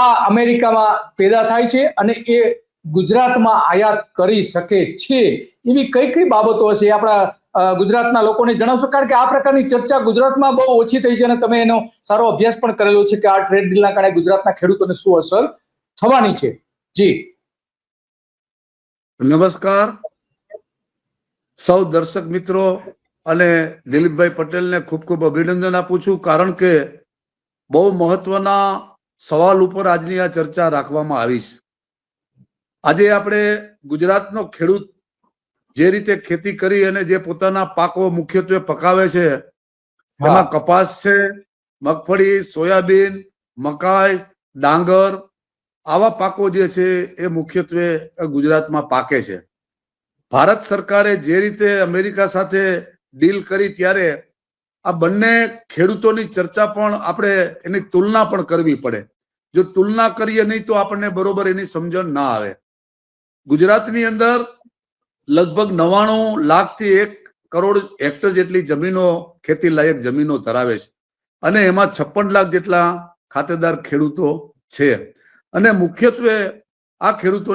આ અમેરિકામાં પેદા થાય છે અને એ ગુજરાતમાં આયાત કરી શકે છે? એવી કઈ કઈ બાબતો હશે આપણા ગુજરાતના લોકોને જણાવશો? કારણ કે આ પ્રકારની ચર્ચા ગુજરાતમાં બહુ ઓછી થઈ છે અને તમે એનો સારો અભ્યાસ પણ કરેલો છે કે આ ટ્રેડ ડીલના કારણે ગુજરાતના ખેડૂતોને શું અસર થવાની છે. જી નમસ્કાર સૌ દર્શક મિત્રો અને દિલીપભાઈ પટેલને ખૂબ ખૂબ અભિનંદન આપું છું, કારણ કે બહુ મહત્વના સવાલ ઉપર આજની આ ચર્ચા રાખવામાં આવી છે. આજે આપણે ગુજરાતનો ખેડૂત જે રીતે ખેતી કરી અને જે પોતાના પાકો મુખ્યત્વે પકાવે છે, એમાં કપાસ છે, મગફળી, સોયાબીન, મકાઈ, ડાંગર, આવા પાકો જે છે એ મુખ્યત્વે ગુજરાતમાં પાકે છે. ભારત સરકારે જે રીતે અમેરિકા સાથે ડીલ કરી ત્યારે આ બંને ખેડૂતોની ચર્ચા પણ આપણે એની તુલના પણ કરવી પડે. જો તુલના કરીએ નહીં તો આપણને બરોબર એની સમજણ ના આવે. ગુજરાતની અંદર લગભગ 99 લાખથી 1 કરોડ હેક્ટર જેટલી જમીનો ખેતી લાયક જમીનો ધરાવે છે અને એમાં 56 લાખ જેટલા ખાતેદાર ખેડૂતો છે અને મુખ્યત્વે આ ખેડૂતો